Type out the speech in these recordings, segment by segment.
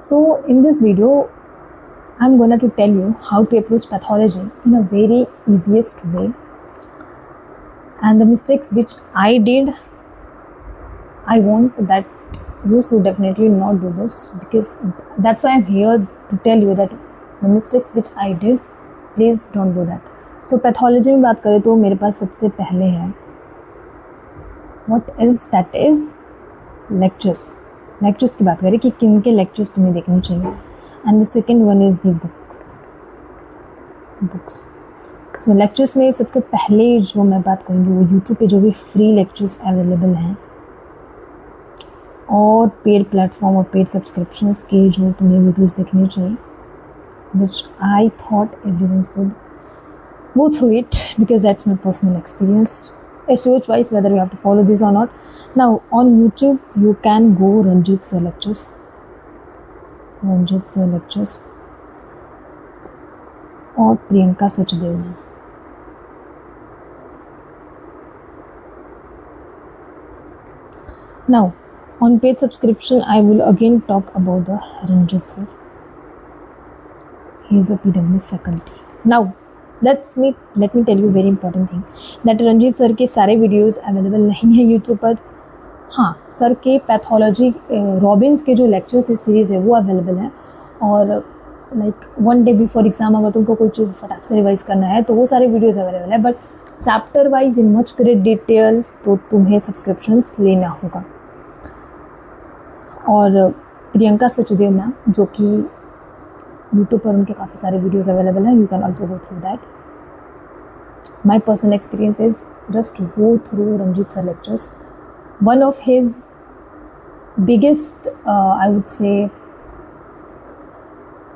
So in this video, I'm going to tell you how to approach pathology in a very easiest way, and the mistakes which I did, I want that you should definitely not do this, because that's why I'm here to tell you that the mistakes which I did, please don't do that. So pathology में बात करें तो मेरे पास सबसे पहले है what is that is lectures की बात करें कि किन के लेक्चर्स तुम्हें देखने चाहिए, and the second one is the books. So lectures में सबसे पहले जो मैं बात करूँगी वो यूट्यूब पे जो भी फ्री लेक्चर्स अवेलेबल हैं और पेड प्लेटफॉर्म और पेड सब्सक्रिप्शंस के जो तुम्हें वीडियोस देखने चाहिए, which I thought everyone should go through it because that's my personal experience. It's your choice whether you have to follow this or not. Now on YouTube you can go Ranjit Sir lectures और Priyanka Sachdev ma'am. Now on paid subscription I will again talk about the Ranjit Sir. He is a PW faculty. Now let me tell you very important thing that Ranjit sir के सारे videos available नहीं है YouTube पर. हाँ, sir के pathology Robins के जो lectures है सीरीज़ है वो अवेलेबल है, और like one day before exam अगर तुमको कोई चीज़ फटाक से रिवाइज करना है तो वो सारे वीडियोस अवेलेबल है, but chapter wise in much great detail तो तुम्हें सब्सक्रिप्शंस लेना होगा. और प्रियंका सचदेव मैम जो कि यूट्यूब पर उनके काफ़ी सारे वीडियोस अवेलेबल हैं, you can also go through that. My personal experience is just go through Ranjit sir lectures. One of his biggest I would say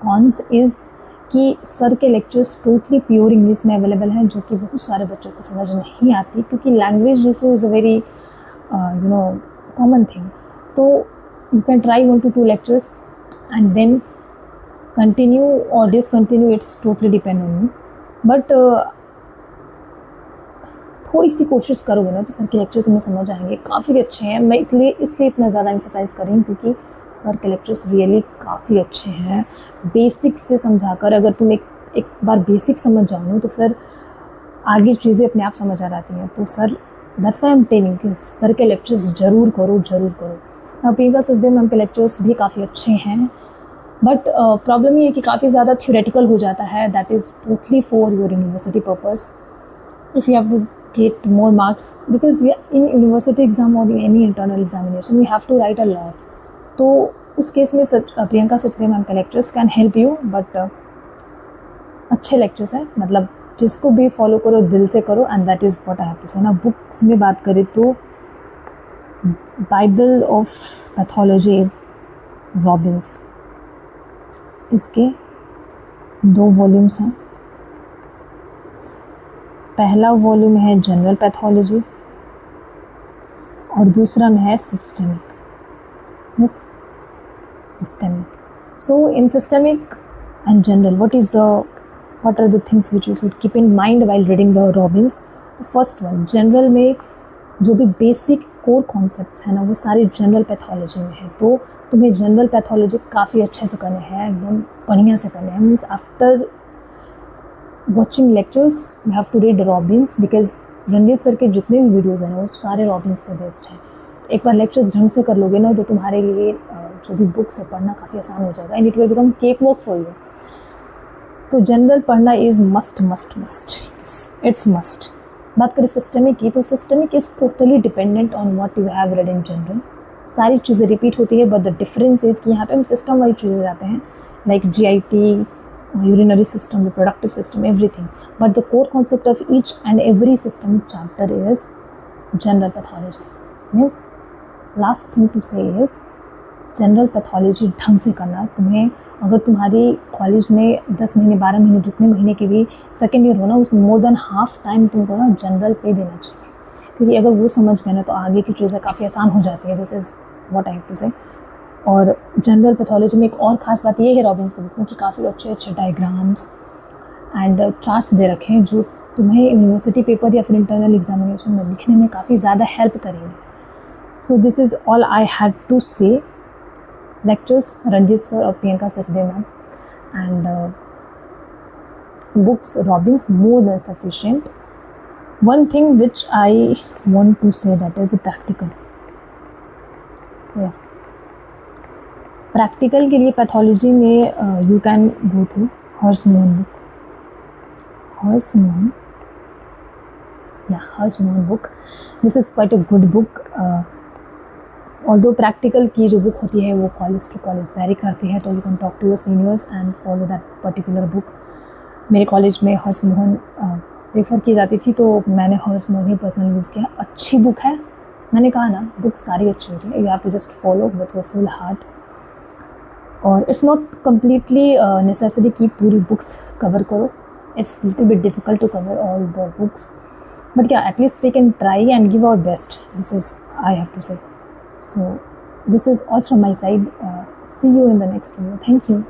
cons is कि सर के लेक्चर्स टोटली प्योर इंग्लिश में available हैं, जो कि बहुत सारे बच्चों को समझ नहीं आती क्योंकि language issue is a very common thing. तो you can try 1 to 2 lectures and then continue or discontinue, it's totally depend on you. But थोड़ी सी कोशिश करोगे ना तो सर के लेक्चर तुम्हें समझ आएंगे, काफ़ी अच्छे हैं. मैं इसलिए इतना ज़्यादा एम्फसाइज़ कर रही हूँ क्योंकि सर के लेक्चर्स रियली काफ़ी अच्छे हैं. बेसिक से समझाकर अगर तुम एक बार बेसिक समझ जाओ ना तो फिर आगे चीज़ें अपने आप समझ आ जाती हैं. तो sir that's why I am telling कि सर के लेक्चर्स ज़रूर करो. प्रियंका सचदेव मैम के लेक्चर्स भी काफ़ी अच्छे हैं, बट प्रॉब्लम ये है कि काफ़ी ज़्यादा थ्योरेटिकल हो जाता है. That is totally for your university purpose. If you have to get more marks because in university exam और in any internal examination we have to write a lot. तो उस केस में प्रियंका सचदेव मैम के lectures can help you, but अच्छे lectures हैं, मतलब जिसको भी फॉलो करो दिल से करो, and that is what I have to say. ना बुक्स में बात करें तो Bible of pathology is Robins. इसके 2 वॉल्यूम्स हैं. पहला वॉल्यूम है जनरल पैथोलॉजी और दूसरा में है systemic. So in systemic and general what are the things which you should keep in mind while reading the Robbins. The first one, general में जो भी बेसिक कोर कॉन्सेप्ट्स हैं ना वो सारे जनरल पैथोलॉजी में है. तो तुम्हें जनरल पैथोलॉजी काफ़ी अच्छे से करने हैं, एकदम बढ़िया से करने हैं. Means after watching lectures you have to read Robbins, because Ranjit sir के जितने भी वीडियोज़ हैं ना वो सारे रॉबिन्स पे बेस्ड हैं. तो एक बार लेक्चर्स ढंग से कर लोगे ना तो तुम्हारे लिए जो भी बुक्स है पढ़ना काफ़ी आसान हो जाएगा, and it will become cake work for you. तो जनरल पढ़ना इज़ मस्ट, इट्स मस्ट. बात करें सिस्टमिक की तो systemic is totally dependent on what you have read in general. सारी चीज़ें रिपीट होती है, बट द डिफरेंस इज़ कि यहाँ पे हम सिस्टम वाइज चीज़ें जाते हैं, like GIT, urinary system, reproductive system, everything. But the core concept of each and every system chapter is general pathology. Means last thing to say is general pathology ढंग से करना. तुम्हें अगर तुम्हारी कॉलेज में 10 महीने 12 महीने जितने महीने के भी सेकेंड ईयर हो ना उसमें मोर देन हाफ टाइम तुमको ना जनरल पे देना चाहिए, क्योंकि अगर वो समझ गए ना तो आगे की चीज़ें काफ़ी आसान हो जाती है. This is what I have to say. और जनरल पैथोलॉजी में एक और ख़ास बात ये है रॉबिन्स के बुक में कि काफ़ी अच्छे डायग्राम्स एंड चार्ट्स दे रखे हैं जो तुम्हें यूनिवर्सिटी पेपर या फिर इंटरनल एग्जामिनेशन में लिखने में काफ़ी ज़्यादा हेल्प करेंगे. So this is all I had to say. lectures, Ranjit sir or Priyanka Sachdev ma'am, and books, Robbins, more than sufficient. One thing which I want to say, that is practical. So yeah, practical के लिए pathology में you can go through Hers Mohan book. Hers Mohan book. This is quite a good book. Although practical की जो book होती है वो college to college vary करती है, तो you can talk to your seniors and follow that particular book. मेरे college में हर्ष मोहन प्रेफर की जाती थी, तो मैंने हर्ष मोहन ही पर्सनली यूज़ किया. अच्छी बुक है, मैंने कहा ना, बुक सारी अच्छी होती है. You have to just follow with your full heart. और इट्स नॉट कम्प्लीटली नेसेसरी कि पूरी बुक्स कवर करो. It's little bit difficult to cover all the books, but क्या, at least we can try and give our best. This is I have to say. So this is all from my side. See you in the next video. Thank you.